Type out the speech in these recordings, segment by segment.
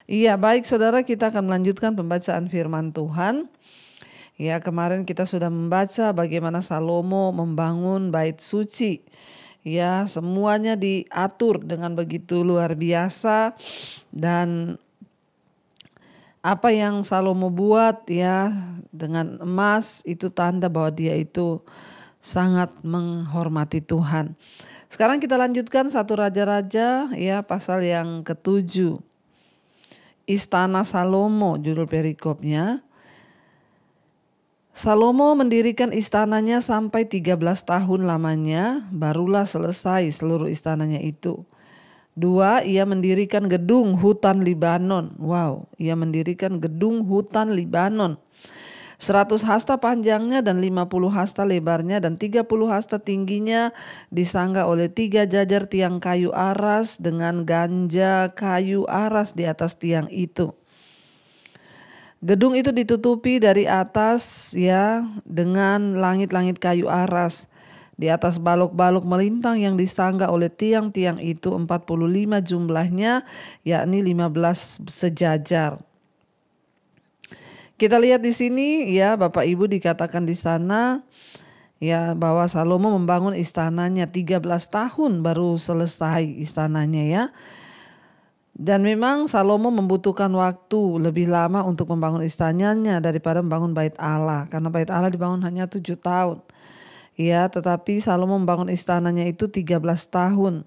Iya, baik saudara, kita akan melanjutkan pembacaan firman Tuhan. Ya, kemarin kita sudah membaca bagaimana Salomo membangun bait suci. Ya, semuanya diatur dengan begitu luar biasa, dan apa yang Salomo buat ya dengan emas itu tanda bahwa dia itu sangat menghormati Tuhan. Sekarang kita lanjutkan 1 Raja-Raja ya, pasal yang ke-7. Istana Salomo judul perikopnya. Salomo mendirikan istananya sampai 13 tahun lamanya, barulah selesai seluruh istananya itu. 2, ia mendirikan gedung hutan Libanon. Wow, ia mendirikan gedung hutan Libanon. 100 hasta panjangnya dan 50 hasta lebarnya dan 30 hasta tingginya, disangga oleh 3 jajar tiang kayu aras dengan ganja kayu aras di atas tiang itu. Gedung itu ditutupi dari atas ya dengan langit-langit kayu aras. Di atas balok-balok melintang yang disangga oleh tiang-tiang itu 45 jumlahnya, yakni 15 sejajar. Kita lihat di sini ya, Bapak Ibu, dikatakan di sana ya bahwa Salomo membangun istananya 13 tahun baru selesai istananya ya. Dan memang Salomo membutuhkan waktu lebih lama untuk membangun istananya daripada membangun bait Allah, karena bait Allah dibangun hanya 7 tahun. Ya, tetapi Salomo membangun istananya itu 13 tahun.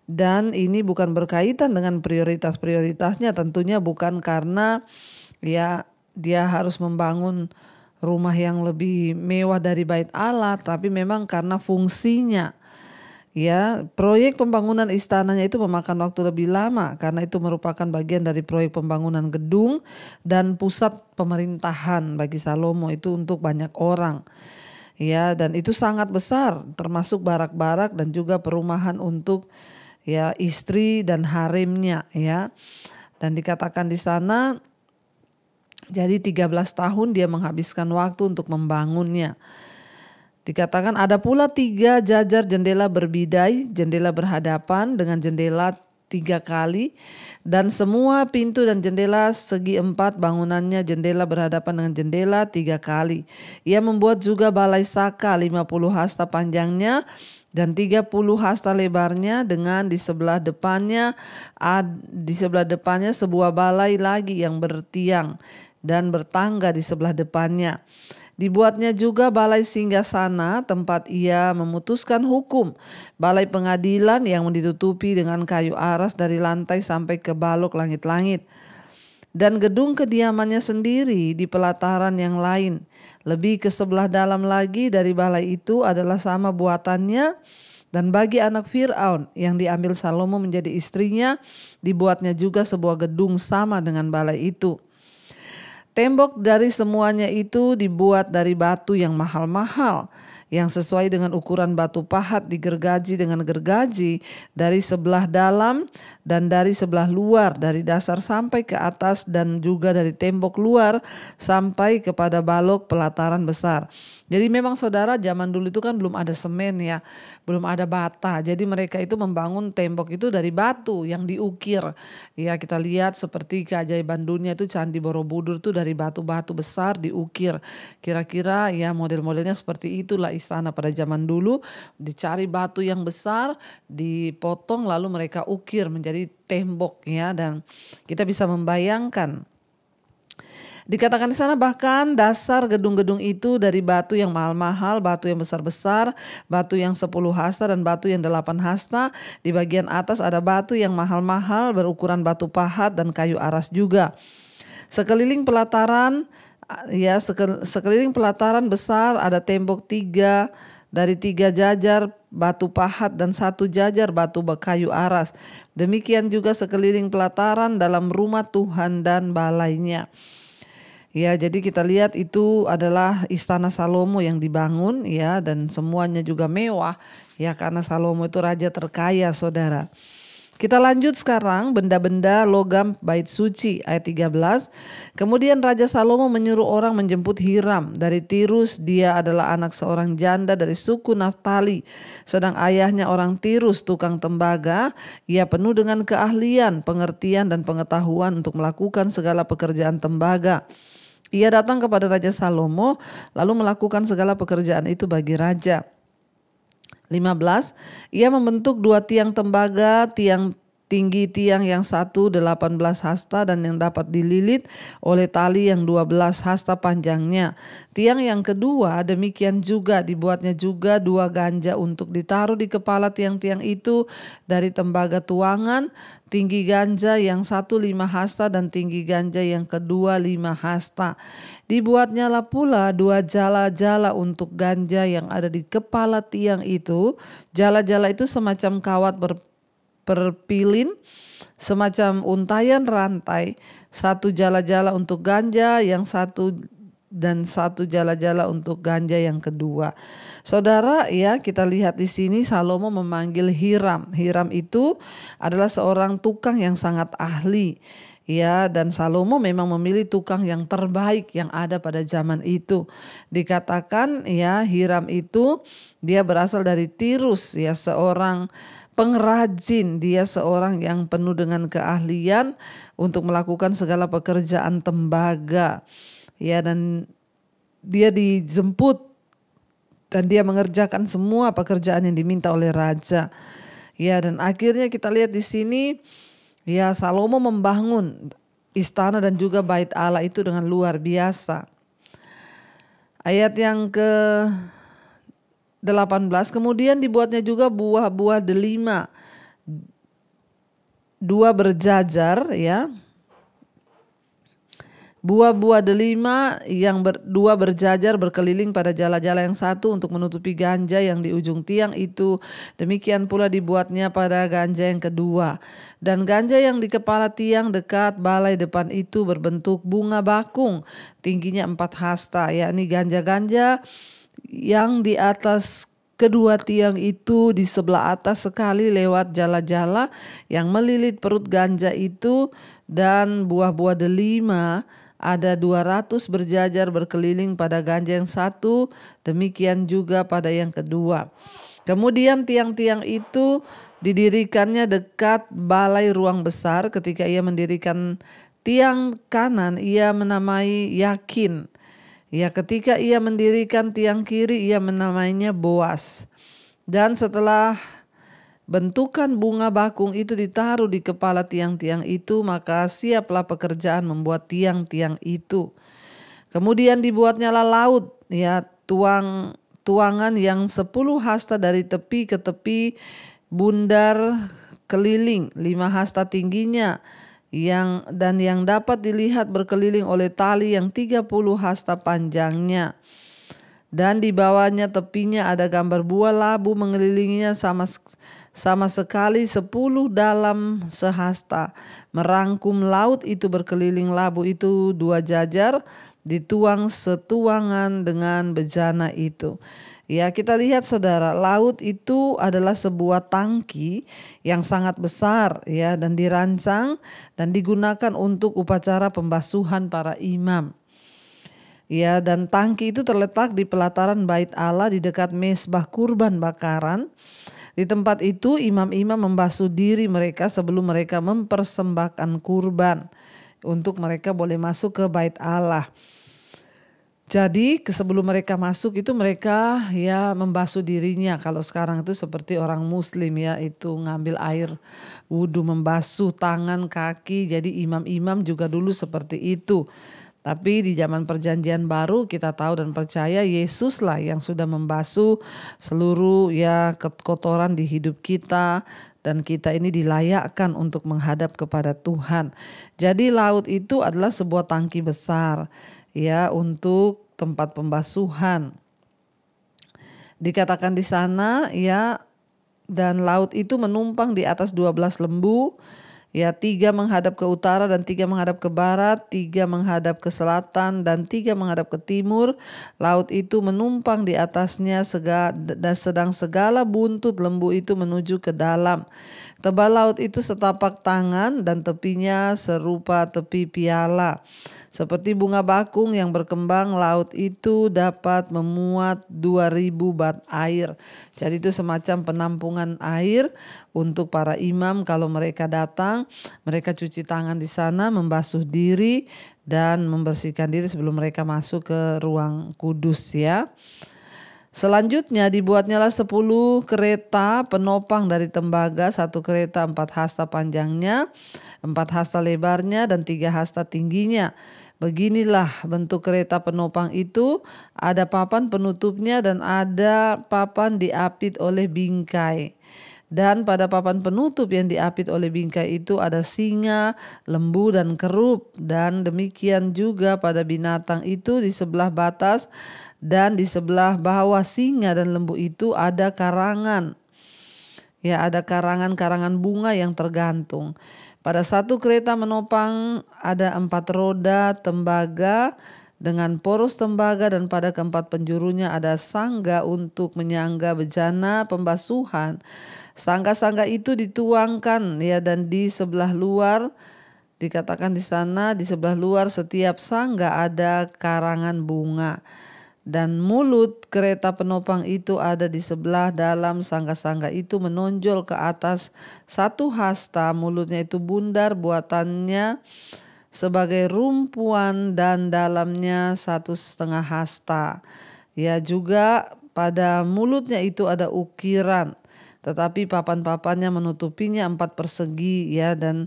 Dan ini bukan berkaitan dengan prioritas-prioritasnya, tentunya bukan karena ya dia harus membangun rumah yang lebih mewah dari bait Allah, tapi memang karena fungsinya. Ya, proyek pembangunan istananya itu memakan waktu lebih lama karena itu merupakan bagian dari proyek pembangunan gedung dan pusat pemerintahan bagi Salomo itu untuk banyak orang. Ya, dan itu sangat besar, termasuk barak-barak dan juga perumahan untuk ya istri dan haremnya ya. Dan dikatakan di sana jadi 13 tahun dia menghabiskan waktu untuk membangunnya. Dikatakan ada pula 3 jajar jendela berbidai, jendela berhadapan dengan jendela 3 kali, dan semua pintu dan jendela segi 4 bangunannya jendela berhadapan dengan jendela 3 kali. Ia membuat juga balai saka 50 hasta panjangnya dan 30 hasta lebarnya, dengan di sebelah depannya sebuah balai lagi yang bertiang dan bertangga di sebelah depannya. Dibuatnya juga balai singgasana tempat ia memutuskan hukum, balai pengadilan yang ditutupi dengan kayu aras dari lantai sampai ke balok langit-langit. Dan gedung kediamannya sendiri di pelataran yang lain, lebih ke sebelah dalam lagi dari balai itu adalah sama buatannya. Dan bagi anak Fir'aun yang diambil Salomo menjadi istrinya, dibuatnya juga sebuah gedung sama dengan balai itu. Tembok dari semuanya itu dibuat dari batu yang mahal-mahal, yang sesuai dengan ukuran batu pahat digergaji dengan gergaji dari sebelah dalam dan dari sebelah luar, dari dasar sampai ke atas, dan juga dari tembok luar sampai kepada balok pelataran besar. Jadi memang saudara, zaman dulu itu kan belum ada semen ya, belum ada bata. Jadi mereka itu membangun tembok itu dari batu yang diukir. Ya, kita lihat seperti keajaiban dunia itu Candi Borobudur itu dari batu-batu besar diukir. Kira-kira ya model-modelnya seperti itulah istana pada zaman dulu. Dicari batu yang besar, dipotong lalu mereka ukir menjadi tembok ya, dan kita bisa membayangkan. Dikatakan di sana bahkan dasar gedung-gedung itu dari batu yang mahal-mahal, batu yang besar-besar, batu yang 10 hasta dan batu yang 8 hasta. Di bagian atas ada batu yang mahal-mahal berukuran batu pahat dan kayu aras juga. Sekeliling pelataran ya, sekeliling pelataran besar ada tembok 3 dari 3 jajar batu pahat dan 1 jajar batu kayu aras. Demikian juga sekeliling pelataran dalam rumah Tuhan dan balainya. Ya, jadi kita lihat itu adalah istana Salomo yang dibangun ya, dan semuanya juga mewah ya, karena Salomo itu raja terkaya saudara. Kita lanjut sekarang benda-benda logam bait suci ayat 13. Kemudian Raja Salomo menyuruh orang menjemput Hiram dari Tirus. Dia adalah anak seorang janda dari suku Naftali. Sedang ayahnya orang Tirus, tukang tembaga. Ia penuh dengan keahlian, pengertian dan pengetahuan untuk melakukan segala pekerjaan tembaga. Ia datang kepada Raja Salomo lalu melakukan segala pekerjaan itu bagi raja. 15. Ia membentuk 2 tiang tembaga, tiang tinggi tiang yang satu 18 hasta dan yang dapat dililit oleh tali yang 12 hasta panjangnya. Tiang yang kedua demikian juga, dibuatnya juga 2 ganja untuk ditaruh di kepala tiang-tiang itu dari tembaga tuangan. Tinggi ganja yang satu 5 hasta dan tinggi ganja yang kedua 5 hasta. Dibuatnya lah pula 2 jala-jala untuk ganja yang ada di kepala tiang itu. Jala-jala itu semacam kawat berpilin, semacam untayan rantai. 1 jala-jala untuk ganja yang satu dan 1 jala-jala untuk ganja yang kedua. Saudara, ya, kita lihat di sini Salomo memanggil Hiram. Hiram itu adalah seorang tukang yang sangat ahli. Ya, dan Salomo memang memilih tukang yang terbaik yang ada pada zaman itu. Dikatakan ya, Hiram itu dia berasal dari Tirus, ya, seorang pengrajin. Dia seorang yang penuh dengan keahlian untuk melakukan segala pekerjaan tembaga. Ya, dan dia dijemput dan dia mengerjakan semua pekerjaan yang diminta oleh raja. Ya, dan akhirnya kita lihat di sini ya, Salomo membangun istana dan juga bait Allah itu dengan luar biasa. Ayat yang ke-18, kemudian dibuatnya juga buah-buah delima, 2 berjajar, ya. Buah-buah delima yang 2 berjajar berkeliling pada jala-jala yang satu untuk menutupi ganja yang di ujung tiang itu. Demikian pula dibuatnya pada ganja yang kedua. Dan ganja yang di kepala tiang dekat balai depan itu berbentuk bunga bakung. Tingginya 4 hasta, yakni ganja-ganja yang di atas kedua tiang itu di sebelah atas sekali lewat jala-jala yang melilit perut ganja itu. Dan buah-buah delima ada 200 berjajar berkeliling pada ganja yang satu, demikian juga pada yang kedua. Kemudian tiang-tiang itu didirikannya dekat balai ruang besar. Ketika ia mendirikan tiang kanan, ia menamai Yakin. Ya, ketika ia mendirikan tiang kiri, ia menamainya Boas. Dan setelah bentukan bunga bakung itu ditaruh di kepala tiang-tiang itu, maka siaplah pekerjaan membuat tiang-tiang itu. Kemudian dibuatnya lah laut, ya, tuangan yang 10 hasta dari tepi ke tepi, bundar keliling 5 hasta tingginya, yang dapat dilihat berkeliling oleh tali yang 30 hasta panjangnya. Dan di bawahnya tepinya ada gambar buah labu mengelilinginya sama sekali 10 dalam sehasta. Merangkum laut itu berkeliling labu itu 2 jajar, dituang setuangan dengan bejana itu. Ya, kita lihat saudara, laut itu adalah sebuah tangki yang sangat besar, ya, dan dirancang dan digunakan untuk upacara pembasuhan para imam. Ya, dan tangki itu terletak di pelataran bait Allah di dekat mezbah kurban bakaran. Di tempat itu imam-imam membasuh diri mereka sebelum mereka mempersembahkan kurban untuk mereka boleh masuk ke bait Allah. Jadi sebelum mereka masuk itu mereka ya membasuh dirinya. Kalau sekarang itu seperti orang muslim ya, itu ngambil air wudhu, membasuh tangan, kaki. Jadi imam-imam juga dulu seperti itu. Tapi di zaman perjanjian baru kita tahu dan percaya Yesuslah yang sudah membasuh seluruh ya kotoran di hidup kita. Dan kita ini dilayakkan untuk menghadap kepada Tuhan. Jadi laut itu adalah sebuah tangki besar ya untuk tempat pembasuhan. Dikatakan di sana ya, dan laut itu menumpang di atas 12 lembu. Ya, 3 menghadap ke utara dan 3 menghadap ke barat, 3 menghadap ke selatan dan 3 menghadap ke timur. Laut itu menumpang di atasnya sedang segala buntut lembu itu menuju ke dalam. Tebal laut itu setapak tangan dan tepinya serupa tepi piala. Seperti bunga bakung yang berkembang, laut itu dapat memuat 2000 bat air. Jadi itu semacam penampungan air untuk para imam kalau mereka datang. Mereka cuci tangan di sana, membasuh diri dan membersihkan diri sebelum mereka masuk ke ruang kudus ya. Selanjutnya dibuatnyalah 10 kereta penopang dari tembaga, 1 kereta 4 hasta panjangnya, 4 hasta lebarnya dan 3 hasta tingginya. Beginilah bentuk kereta penopang itu, ada papan penutupnya dan ada papan diapit oleh bingkai. Dan pada papan penutup yang diapit oleh bingkai itu ada singa, lembu dan kerub. Dan demikian juga pada binatang itu di sebelah batas dan di sebelah bawah singa dan lembu itu ada karangan. Ya, ada karangan-karangan bunga yang tergantung. Pada 1 kereta menopang ada 4 roda tembaga dengan poros tembaga dan pada keempat penjurunya ada sangga untuk menyangga bejana pembasuhan. Sangga-sangga itu dituangkan ya, dan di sebelah luar dikatakan di sana, di sebelah luar setiap sangga ada karangan bunga. Dan mulut kereta penopang itu ada di sebelah dalam sangga-sangga itu menonjol ke atas 1 hasta. Mulutnya itu bundar, buatannya sebagai rumpuan dan dalamnya 1,5 hasta. Ya, juga pada mulutnya itu ada ukiran, tetapi papan-papannya menutupinya 4 persegi ya, dan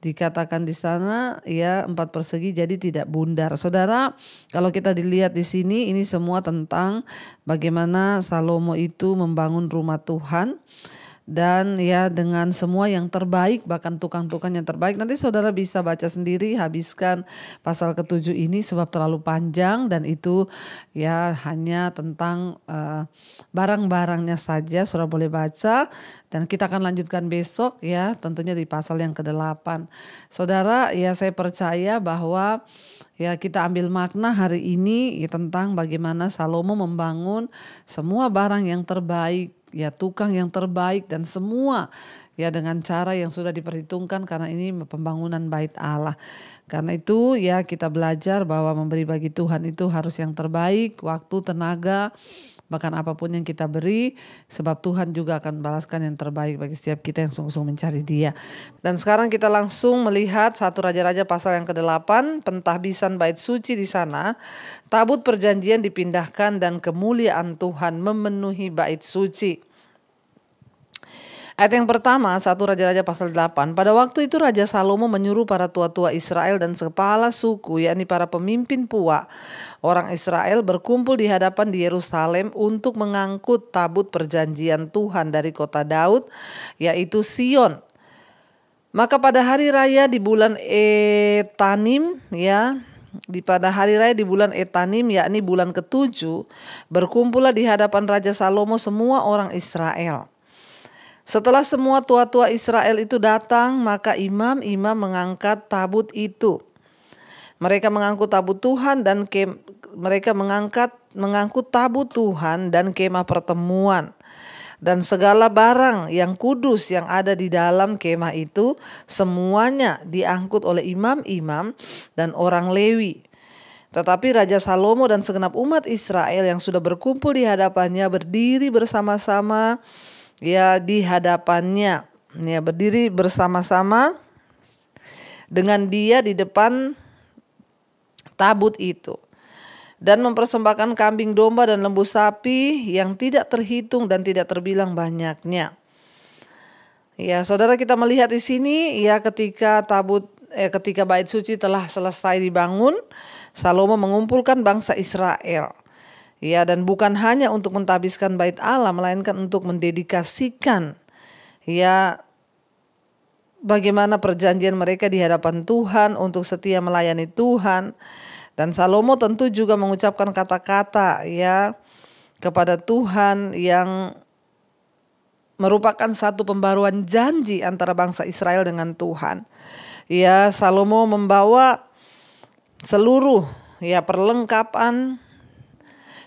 dikatakan di sana ya 4 persegi jadi tidak bundar. Saudara, kalau kita dilihat di sini ini semua tentang bagaimana Salomo itu membangun rumah Tuhan. Dan ya dengan semua yang terbaik, bahkan tukang-tukang yang terbaik. Nanti saudara bisa baca sendiri, habiskan pasal ke-7 ini sebab terlalu panjang dan itu ya hanya tentang barang-barangnya saja. Saudara boleh baca dan kita akan lanjutkan besok ya, tentunya di pasal yang ke-8. Saudara, ya saya percaya bahwa ya kita ambil makna hari ini ya, tentang bagaimana Salomo membangun semua barang yang terbaik, ya tukang yang terbaik dan semua ya dengan cara yang sudah diperhitungkan karena ini pembangunan bait Allah. Karena itu ya kita belajar bahwa memberi bagi Tuhan itu harus yang terbaik, waktu, tenaga, bahkan apapun yang kita beri, sebab Tuhan juga akan balaskan yang terbaik bagi setiap kita yang sungguh-sungguh mencari Dia. Dan sekarang kita langsung melihat 1 Raja-Raja pasal yang ke-8, pentahbisan bait suci di sana. Tabut perjanjian dipindahkan dan kemuliaan Tuhan memenuhi bait suci. Ayat yang pertama, 1 Raja-Raja pasal 8. Pada waktu itu Raja Salomo menyuruh para tua-tua Israel dan kepala suku, yakni para pemimpin puak orang Israel, berkumpul di hadapan di Yerusalem untuk mengangkut tabut perjanjian Tuhan dari kota Daud, yaitu Sion. Maka pada hari raya di bulan Etanim ya, pada hari raya di bulan Etanim, yakni bulan ke-7, berkumpullah di hadapan Raja Salomo semua orang Israel. Setelah semua tua-tua Israel itu datang, maka imam-imam mengangkat tabut itu. Mereka mengangkut tabut Tuhan dan mereka mengangkut tabut Tuhan dan kemah pertemuan. Dan segala barang yang kudus yang ada di dalam kemah itu semuanya diangkut oleh imam-imam dan orang Lewi. Tetapi Raja Salomo dan segenap umat Israel yang sudah berkumpul di hadapannya berdiri bersama-sama ya di hadapannya, ya berdiri bersama-sama dengan dia di depan tabut itu, dan mempersembahkan kambing domba dan lembu sapi yang tidak terhitung dan tidak terbilang banyaknya. Ya, saudara, kita melihat di sini ya ketika bait suci telah selesai dibangun, Salomo mengumpulkan bangsa Israel. Ya, dan bukan hanya untuk mentahbiskan bait Allah, melainkan untuk mendedikasikan ya bagaimana perjanjian mereka di hadapan Tuhan untuk setia melayani Tuhan. Dan Salomo tentu juga mengucapkan kata-kata ya kepada Tuhan yang merupakan satu pembaruan janji antara bangsa Israel dengan Tuhan. Ya, Salomo membawa seluruh perlengkapan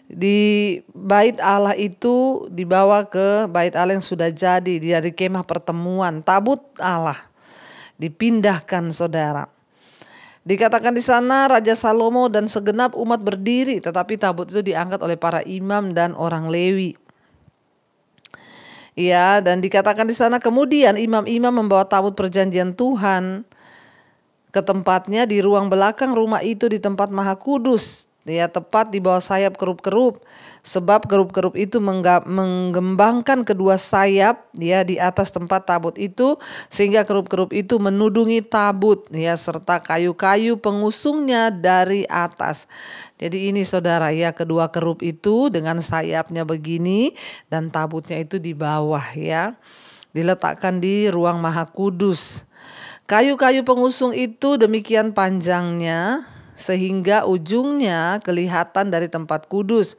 di bait Allah itu dibawa ke bait Allah yang sudah jadi dari kemah pertemuan. Tabut Allah dipindahkan, saudara. Dikatakan di sana Raja Salomo dan segenap umat berdiri, tetapi tabut itu diangkat oleh para imam dan orang Lewi. Ya, dan dikatakan di sana kemudian imam-imam membawa tabut perjanjian Tuhan ke tempatnya di ruang belakang rumah itu di tempat Maha Kudus. Ya, tepat di bawah sayap kerup-kerup, sebab kerup-kerup itu menggembangkan kedua sayap di atas tempat tabut itu, sehingga kerup-kerup itu menudungi tabut serta kayu-kayu pengusungnya dari atas. Jadi ini, saudara, kedua kerup itu dengan sayapnya begini dan tabutnya itu di bawah diletakkan di ruang Maha Kudus. Kayu-kayu pengusung itu demikian panjangnya sehingga ujungnya kelihatan dari tempat kudus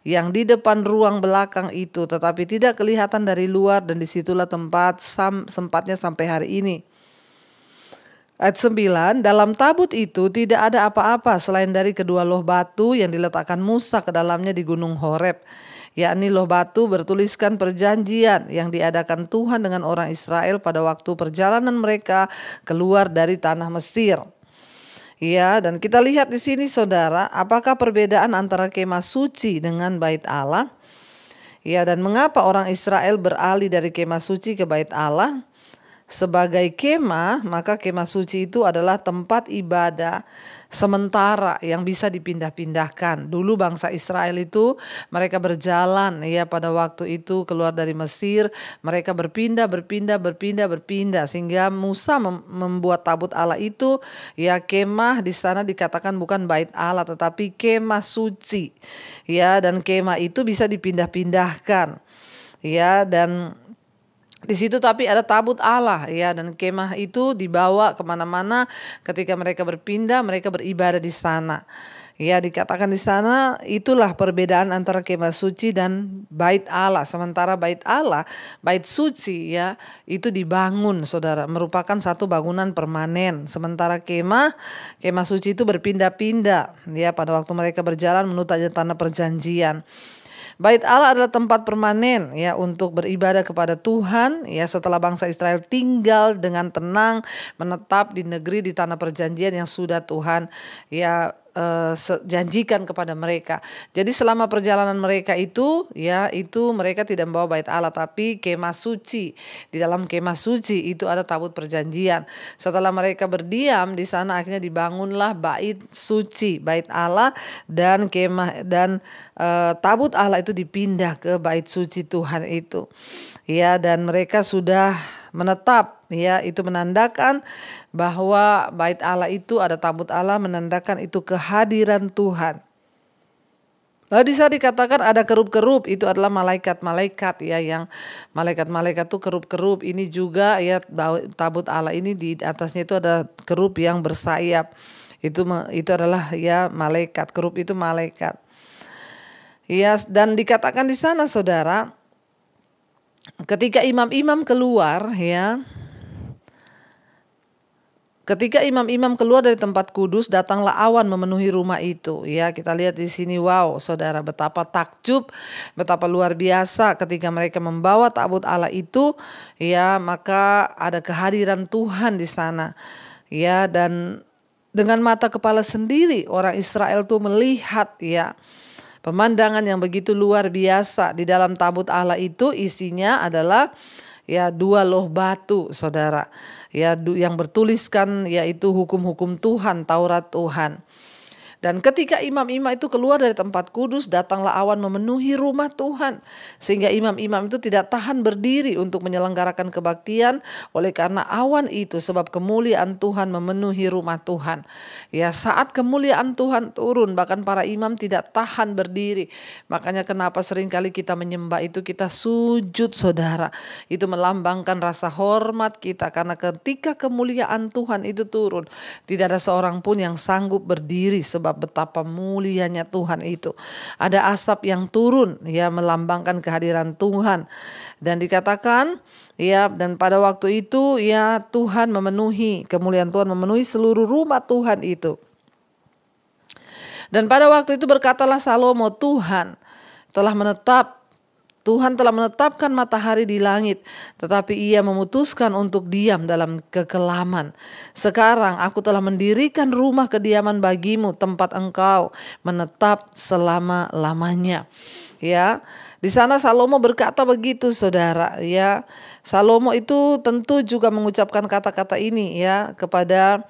yang di depan ruang belakang itu, tetapi tidak kelihatan dari luar, dan disitulah tempat sempatnya sampai hari ini. Ayat 9, dalam tabut itu tidak ada apa-apa selain dari kedua loh batu yang diletakkan Musa ke dalamnya di gunung Horeb, yakni loh batu bertuliskan perjanjian yang diadakan Tuhan dengan orang Israel pada waktu perjalanan mereka keluar dari tanah Mesir. Ya, dan kita lihat di sini, saudara, apakah perbedaan antara kemah suci dengan bait Allah? Ya, dan mengapa orang Israel beralih dari kemah suci ke bait Allah? Sebagai kemah, maka kemah suci itu adalah tempat ibadah sementara yang bisa dipindah-pindahkan. Dulu bangsa Israel itu mereka berjalan pada waktu itu keluar dari Mesir, mereka berpindah sehingga Musa membuat tabut Allah itu kemah di sana dikatakan bukan bait Allah tetapi kemah suci. Dan kemah itu bisa dipindah-pindahkan. Dan di situ tapi ada tabut Allah dan kemah itu dibawa kemana-mana ketika mereka berpindah, mereka beribadah di sana. Dikatakan di sana itulah perbedaan antara kemah suci dan bait Allah. Sementara bait Allah, bait suci itu dibangun, saudara, merupakan satu bangunan permanen. Sementara kemah suci itu berpindah-pindah pada waktu mereka berjalan menuju tanah perjanjian. Bait Allah adalah tempat permanen untuk beribadah kepada Tuhan setelah bangsa Israel tinggal dengan tenang menetap di negeri di tanah perjanjian yang sudah Tuhan janjikan kepada mereka. Jadi selama perjalanan mereka itu mereka tidak membawa bait Allah tapi kemah suci. Di dalam kemah suci itu ada tabut perjanjian. Setelah mereka berdiam di sana akhirnya dibangunlah bait suci, bait Allah, dan kemah dan tabut Allah itu dipindah ke bait suci Tuhan itu. Dan mereka sudah menetap itu menandakan bahwa bait Allah itu ada tabut Allah, menandakan itu kehadiran Tuhan. Lalu di sana dikatakan ada kerup-kerup, itu adalah malaikat-malaikat yang malaikat-malaikat itu kerup-kerup. Ini juga tabut Allah ini di atasnya itu ada kerup yang bersayap. Itu adalah malaikat, kerup itu malaikat. Dan dikatakan di sana, saudara, ketika imam-imam keluar ketika imam-imam keluar dari tempat kudus, datanglah awan memenuhi rumah itu. Kita lihat di sini, wow, saudara, betapa takjub, betapa luar biasa ketika mereka membawa tabut Allah itu, maka ada kehadiran Tuhan di sana. Dan dengan mata kepala sendiri orang Israel tuh melihat pemandangan yang begitu luar biasa. Di dalam tabut Allah itu isinya adalah dua loh batu, saudara, yang bertuliskan yaitu hukum-hukum Tuhan, Taurat Tuhan. Dan ketika imam-imam itu keluar dari tempat kudus, datanglah awan memenuhi rumah Tuhan. Sehingga imam-imam itu tidak tahan berdiri untuk menyelenggarakan kebaktian oleh karena awan itu, sebab kemuliaan Tuhan memenuhi rumah Tuhan. Saat kemuliaan Tuhan turun, bahkan para imam tidak tahan berdiri. Makanya kenapa seringkali kita menyembah itu kita sujud, saudara. Itu melambangkan rasa hormat kita, karena ketika kemuliaan Tuhan itu turun, tidak ada seorang pun yang sanggup berdiri sebab sebab betapa mulianya Tuhan itu. Ada asap yang turun ya melambangkan kehadiran Tuhan. Dan dikatakan ya, dan pada waktu itu ya Tuhan memenuhi, kemuliaan Tuhan memenuhi seluruh rumah Tuhan itu. Dan pada waktu itu berkatalah Salomo, Tuhan telah menetapkan matahari di langit, tetapi ia memutuskan untuk diam dalam kekelaman. Sekarang aku telah mendirikan rumah kediaman bagimu, tempat engkau menetap selama-lamanya. Ya, di sana Salomo berkata begitu, saudara. Ya, Salomo itu tentu juga mengucapkan kata-kata ini ya kepada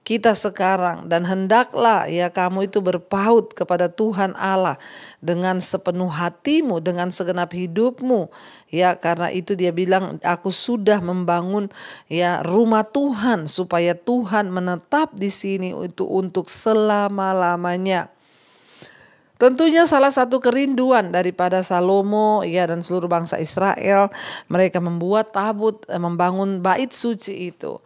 kita sekarang, dan hendaklah ya kamu itu berpaut kepada Tuhan Allah dengan sepenuh hatimu, dengan segenap hidupmu ya, karena itu dia bilang, aku sudah membangun ya rumah Tuhan supaya Tuhan menetap di sini itu untuk selama-lamanya. Tentunya salah satu kerinduan daripada Salomo ya dan seluruh bangsa Israel, mereka membuat tabut, membangun bait suci itu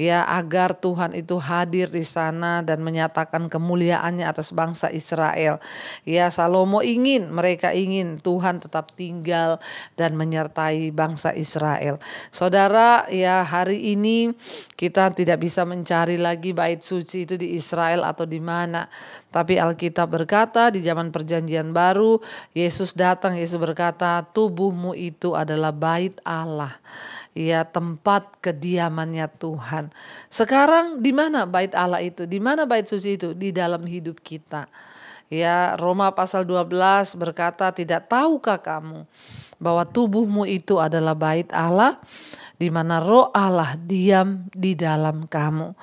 ya, agar Tuhan itu hadir di sana dan menyatakan kemuliaannya atas bangsa Israel. Ya, Salomo mereka ingin Tuhan tetap tinggal dan menyertai bangsa Israel. Saudara, ya hari ini kita tidak bisa mencari lagi bait suci itu di Israel atau di mana. Tapi Alkitab berkata di zaman perjanjian baru, Yesus datang, Yesus berkata, tubuhmu itu adalah bait Allah. Ya, tempat kediamannya Tuhan. Sekarang di mana bait Allah itu? Di mana bait suci itu? Di dalam hidup kita. Ya, Roma pasal 12 berkata, tidak tahukah kamu bahwa tubuhmu itu adalah bait Allah, di mana roh Allah diam di dalam kamu.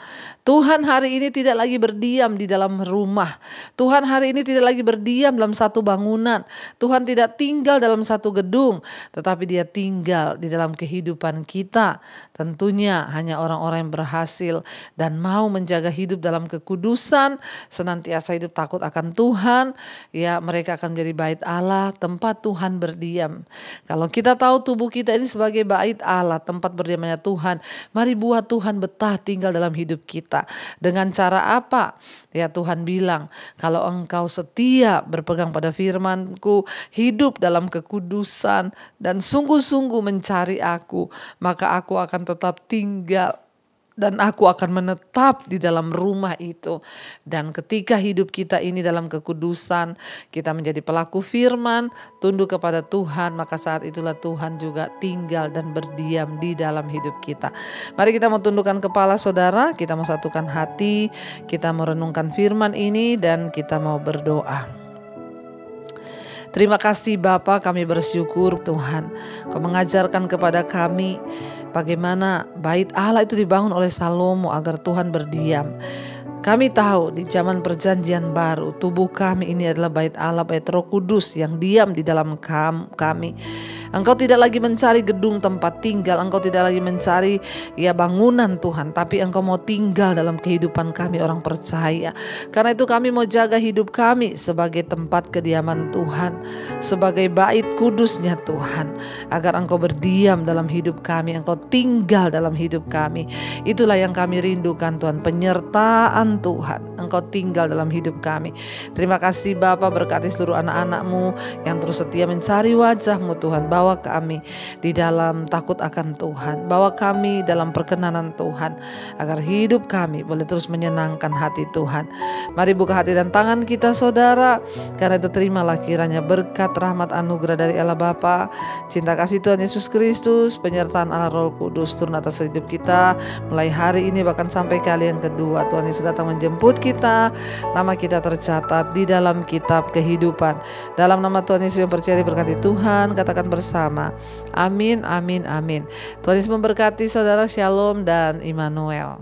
Tuhan hari ini tidak lagi berdiam di dalam rumah. Tuhan hari ini tidak lagi berdiam dalam satu bangunan. Tuhan tidak tinggal dalam satu gedung, tetapi dia tinggal di dalam kehidupan kita. Tentunya hanya orang-orang yang berhasil dan mau menjaga hidup dalam kekudusan, senantiasa hidup takut akan Tuhan, ya mereka akan menjadi bait Allah, tempat Tuhan berdiam. Kalau kita tahu tubuh kita ini sebagai bait Allah, tempat berdiamnya Tuhan, mari buat Tuhan betah tinggal dalam hidup kita. Dengan cara apa? Ya, Tuhan bilang, kalau engkau setia berpegang pada firman-Ku, hidup dalam kekudusan dan sungguh-sungguh mencari Aku, maka Aku akan tetap tinggal dan Aku akan menetap di dalam rumah itu. Dan ketika hidup kita ini dalam kekudusan, kita menjadi pelaku firman, tunduk kepada Tuhan, maka saat itulah Tuhan juga tinggal dan berdiam di dalam hidup kita. Mari kita mau tundukkan kepala, saudara, kita mau satukan hati, kita mau renungkan firman ini dan kita mau berdoa. Terima kasih Bapa, kami bersyukur Tuhan, Kau mengajarkan kepada kami bagaimana bait Allah itu dibangun oleh Salomo agar Tuhan berdiam. Kami tahu di zaman perjanjian baru, tubuh kami ini adalah bait Allah, bait Roh Kudus yang diam di dalam kami. Engkau tidak lagi mencari gedung tempat tinggal, Engkau tidak lagi mencari ya bangunan Tuhan, tapi Engkau mau tinggal dalam kehidupan kami orang percaya. Karena itu kami mau jaga hidup kami sebagai tempat kediaman Tuhan, sebagai bait kudusnya Tuhan, agar Engkau berdiam dalam hidup kami, Engkau tinggal dalam hidup kami. Itulah yang kami rindukan Tuhan, penyertaan Tuhan, Engkau tinggal dalam hidup kami. Terima kasih Bapa, berkati seluruh anak-anak-Mu yang terus setia mencari wajah-Mu Tuhan. Bawa kami di dalam takut akan Tuhan, bawa kami dalam perkenanan Tuhan, agar hidup kami boleh terus menyenangkan hati Tuhan. Mari buka hati dan tangan kita, saudara, karena itu terimalah kiranya berkat, rahmat, anugerah dari Allah Bapa, cinta kasih Tuhan Yesus Kristus, penyertaan Allah Roh Kudus turun atas hidup kita mulai hari ini bahkan sampai kali yang kedua. Tuhan Yesus datang menjemput kita, nama kita tercatat di dalam kitab kehidupan. Dalam nama Tuhan Yesus yang percaya diberkati Tuhan, katakan bersama, amin, amin, amin. Tuhan Yesus memberkati saudara, shalom dan Immanuel.